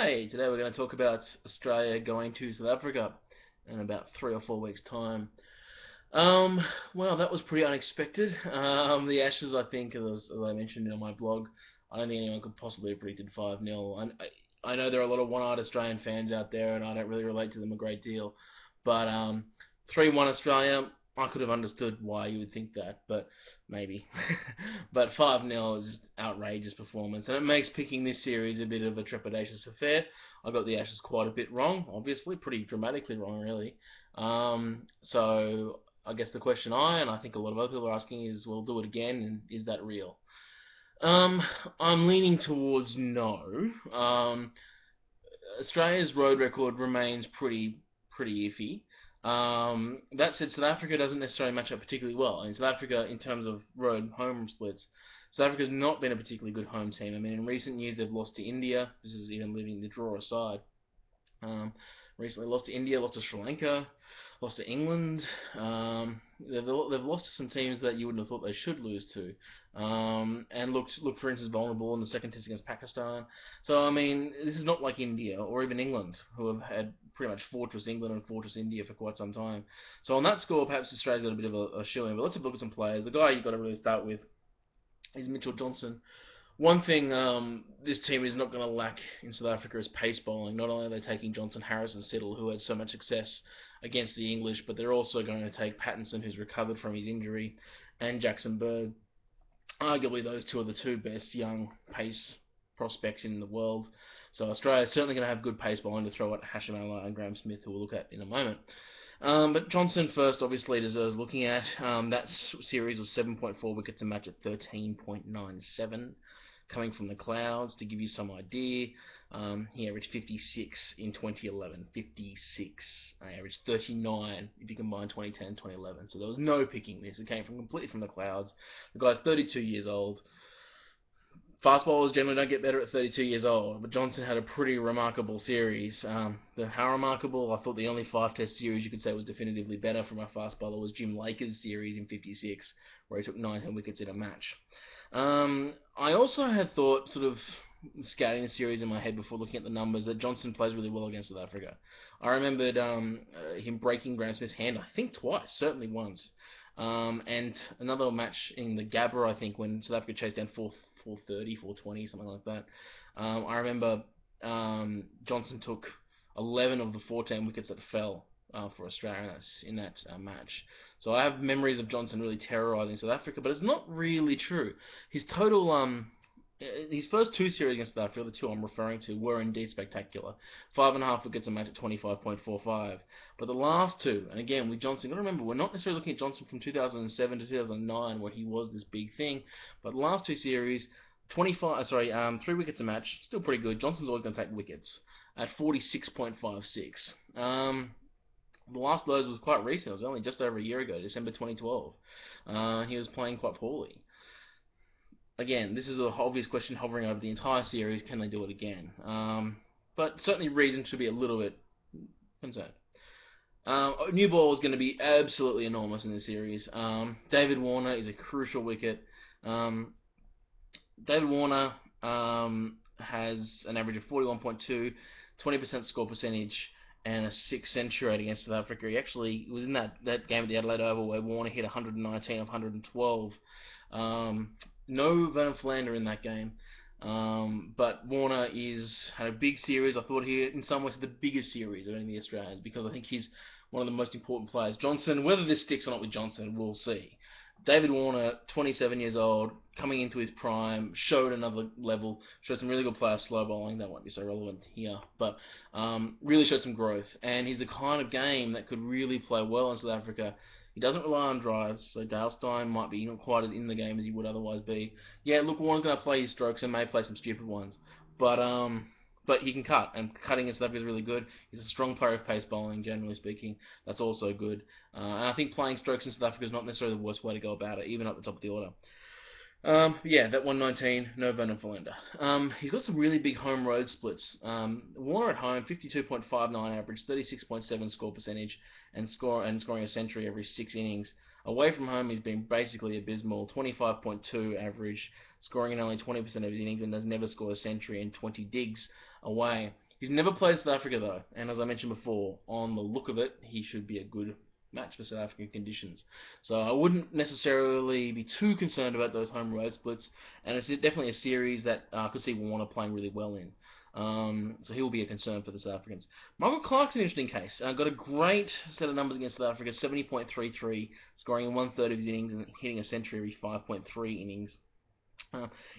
Hey, today we're going to talk about Australia going to South Africa in about 3 or 4 weeks' time. Um, well, that was pretty unexpected. The Ashes, I think, as I mentioned in my blog, I don't think anyone could possibly have predicted 5-0. I know there are a lot of one-eyed Australian fans out there, and I don't really relate to them a great deal. But 3-1 Australia, I could have understood why you would think that, but maybe. But 5-0 is just outrageous performance, and it makes picking this series a bit of a trepidatious affair. I got the Ashes quite a bit wrong, obviously, pretty dramatically wrong, really. So I guess the question and I think a lot of other people are asking is, well, do it again, and is that real? Um, I'm leaning towards no. Australia's road record remains pretty iffy. That said, South Africa doesn't necessarily match up particularly well. I mean, South Africa, in terms of road home splits, South Africa's not been a particularly good home team. I mean, in recent years they've lost to India. This is even leaving the draw aside. Um, Recently lost to India, lost to Sri Lanka, lost to England. They've lost to some teams that you wouldn't have thought they should lose to, and looked for instance vulnerable in the second test against Pakistan. So I mean, this is not like India or even England, who have had pretty much Fortress England and Fortress India for quite some time. So on that score, perhaps Australia's got a bit of a shoe in. But let's have a look at some players. The guy you've got to really start with is Mitchell Johnson. One thing this team is not going to lack in South Africa is pace bowling. Not only are they taking Johnson, Harris, and Siddle, who had so much success against the English, but they're also going to take Pattinson, who's recovered from his injury, and Jackson Bird. Arguably, those two are the two best young pace prospects in the world. So Australia's certainly going to have good pace bowling to throw at Hashim Amla and Graham Smith, who we'll look at in a moment. But Johnson first obviously deserves looking at. That series was 7.4 wickets a match at 13.97 coming from the clouds. To give you some idea, he averaged 56 in 2011. 56. I averaged 39 if you combine 2010 and 2011. So there was no picking this. It came from completely from the clouds. The guy's 32 years old. Fast bowlers generally don't get better at 32 years old, but Johnson had a pretty remarkable series. How remarkable? I thought the only five-test series you could say was definitively better from a fast bowler was Jim Laker's series in '56, where he took 19 wickets in a match. I also had thought, sort of scouting the series in my head before looking at the numbers, that Johnson plays really well against South Africa. I remembered him breaking Graham Smith's hand, I think twice, certainly once. And another match in the Gabba, I think, when South Africa chased down 430, 420, something like that. I remember Johnson took 11 of the 14 wickets that fell for Australia in that match. So I have memories of Johnson really terrorising South Africa, but it's not really true. His total, his first two series against South Africa, the two I'm referring to, were indeed spectacular. 5.5 wickets a match at 25.45. But the last two, and again with Johnson, got to remember, we're not necessarily looking at Johnson from 2007 to 2009, where he was this big thing. But the last two series, 3 wickets a match, still pretty good. Johnson's always going to take wickets at 46.56. The last of those was quite recent. It was only just over a year ago, December 2012. He was playing quite poorly. Again, this is an obvious question hovering over the entire series. Can they do it again? But certainly reason to be a little bit concerned. New ball is going to be absolutely enormous in this series. David Warner is a crucial wicket. David Warner has an average of 41.2, 20% score percentage, and a 6 century rate against South Africa. He actually was in that game at the Adelaide Oval where Warner hit 119 of 112. No Vernon Philander in that game. But Warner had a big series. I thought he, in some ways, had the biggest series of any of the Australians because I think he's one of the most important players. Johnson, whether this sticks or not with Johnson, we'll see. David Warner, 27 years old, coming into his prime, showed another level, showed some really good play of slow bowling. That won't be so relevant here, but really showed some growth. And he's the kind of game that could really play well in South Africa. He doesn't rely on drives, so Dale Steyn might be not quite as in the game as he would otherwise be. Yeah, look, Warner's going to play his strokes and may play some stupid ones, but he can cut, and cutting and stuff is really good. He's a strong player of pace bowling, generally speaking. That's also good. And I think playing strokes in South Africa is not necessarily the worst way to go about it, even at the top of the order. Yeah, that 119, no Vernon Philander. He's got some really big home road splits. Warner at home, 52.59 average, 36.7 score percentage, and scoring a century every 6 innings. Away from home, he's been basically abysmal, 25.2 average, scoring in only 20% of his innings, and has never scored a century in 20 digs away. He's never played South Africa though, and as I mentioned before, on the look of it, he should be a good match for South African conditions. So I wouldn't necessarily be too concerned about those home road splits, and it's definitely a series that I could see Warner playing really well in. So he will be a concern for the South Africans. Michael Clark's an interesting case. Got a great set of numbers against South Africa, 70.33, scoring in 1/3 of his innings and hitting a century every 5.3 innings.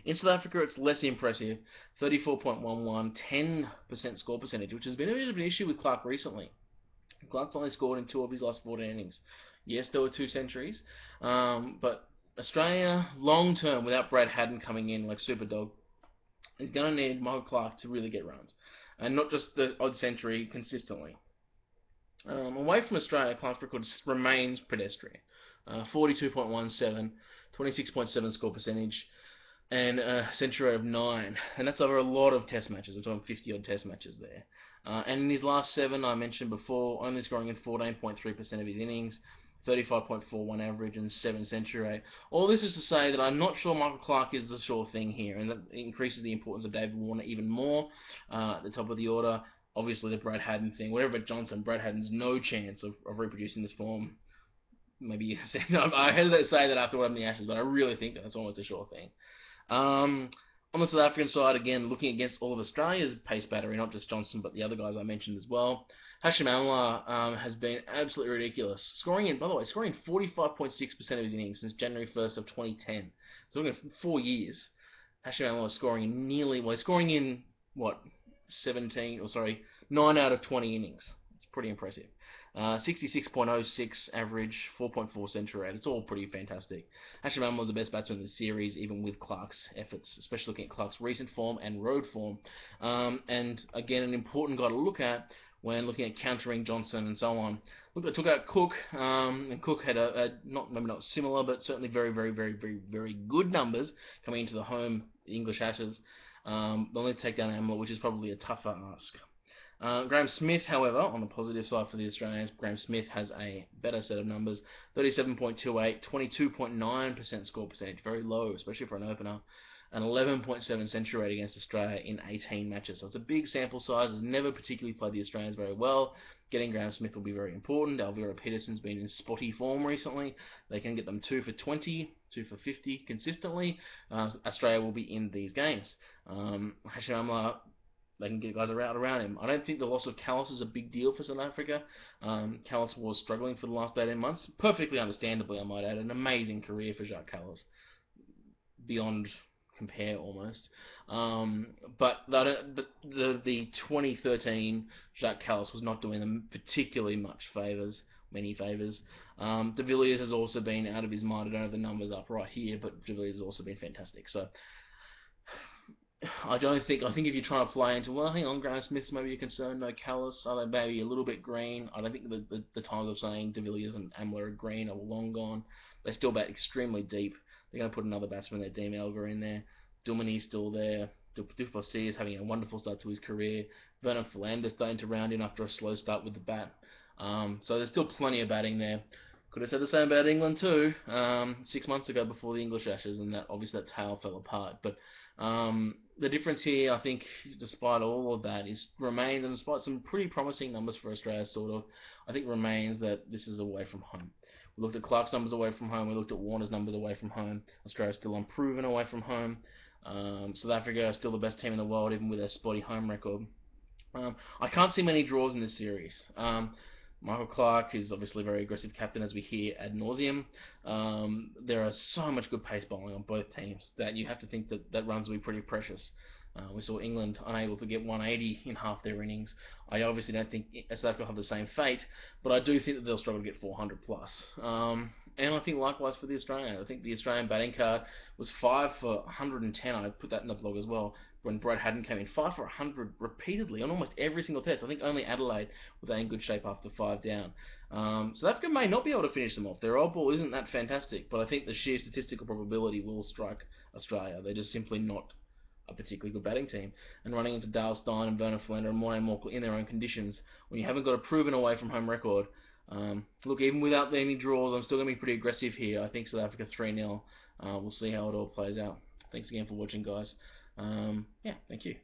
In South Africa, it's less impressive, 34.11, 10% score percentage, which has been a bit of an issue with Clark recently. Clark's only scored in 2 of his last 14 innings. Yes, there were 2 centuries, but Australia, long term, without Brad Haddin coming in like Superdog, is going to need Michael Clark to really get runs, and not just the odd century consistently. Away from Australia, Clark's record remains pedestrian. 42.17, 26.7 score percentage, and a century rate of 9. And that's over a lot of test matches. I'm talking 50 odd test matches there. And in his last 7, I mentioned before, only scoring in 14.3% of his innings, 35.41 average, and 7 century rate. All this is to say that I'm not sure Michael Clark is the sure thing here, and that increases the importance of David Warner even more at the top of the order. Obviously, the Brad Haddin thing, whatever Johnson, Brad Haddin's no chance of reproducing this form. Maybe I hesitate to say that after what happened in the Ashes, but I really think that's almost a sure thing. On the South African side, again, looking against all of Australia's pace battery, not just Johnson, but the other guys I mentioned as well. Hashim Amla has been absolutely ridiculous. Scoring 45.6% of his innings since January 1st of 2010. So looking at 4 years. Hashim Amla is scoring in 9 out of 20 innings. It's pretty impressive. 66.06 average, 4.4 century rate. It's all pretty fantastic. Hashim Amla was the best batsman in the series, even with Clark's efforts, especially looking at Clark's recent form and road form. And again, an important guy to look at when looking at countering Johnson and so on. Look, they took out Cook, and Cook had maybe not similar, but certainly very, very, very, very, very good numbers coming into the home English Ashes. They'll need to take down Amla, which is probably a tougher ask. Graham Smith, however, on the positive side for the Australians, Graham Smith has a better set of numbers. 37.28, 22.9% score percentage, very low, especially for an opener. An 11.7 century rate against Australia in 18 matches. So it's a big sample size, has never particularly played the Australians very well. Getting Graham Smith will be very important. Alvira Peterson's been in spotty form recently. They can get them 2 for 20, 2 for 50 consistently. Australia will be in these games. Hashim Amla, they can get guys around him. I don't think the loss of Callis is a big deal for South Africa. Callis was struggling for the last 18 months. Perfectly understandably, I might add. An amazing career for Jacques Callis. Beyond compare, almost. But the 2013 Jacques Callis was not doing them particularly many favours. De Villiers has also been out of his mind. I don't have the numbers up right here, but De Villiers has also been fantastic. So I think if you're trying to play into, well, hang on, Graham Smith's maybe a concern, no Callis, are they maybe a little bit green? I don't think the times of saying De Villiers and Amla are green are long gone. They still bat extremely deep. They're going to put another batsman there, Dean Elgar, in there. Dumini's still there. Du Plessis is having a wonderful start to his career. Vernon Philander's starting to round in after a slow start with the bat. So there's still plenty of batting there. Could have said the same about England too, 6 months ago before the English Ashes, and obviously that tail fell apart. But the difference here, I think, despite all of that, remains, and despite some pretty promising numbers for Australia, I think remains that this is away from home. We looked at Clark's numbers away from home. We looked at Warner's numbers away from home. Australia's still unproven away from home. South Africa is still the best team in the world, even with their spotty home record. I can't see many draws in this series. Michael Clark is obviously a very aggressive captain, as we hear ad nauseum. There are so much good pace bowling on both teams that you have to think that runs will be pretty precious. We saw England unable to get 180 in half their innings. I obviously don't think South Africa will have the same fate, but I do think that they'll struggle to get 400 plus. And I think likewise for the Australian. I think the Australian batting card was 5 for 110. I put that in the blog as well. When Brad Haddin came in, 5 for 100 repeatedly on almost every single test. I think only Adelaide were they in good shape after 5 down. South Africa may not be able to finish them off. Their old ball isn't that fantastic, but I think the sheer statistical probability will strike Australia. They're just simply not a particularly good batting team. And running into Dale Steyn and Vernon Philander and Morne Morkel in their own conditions, when you haven't got a proven away from home record, look, even without any draws, I'm still going to be pretty aggressive here. I think South Africa 3-0. We'll see how it all plays out. Thanks again for watching, guys. Yeah, thank you.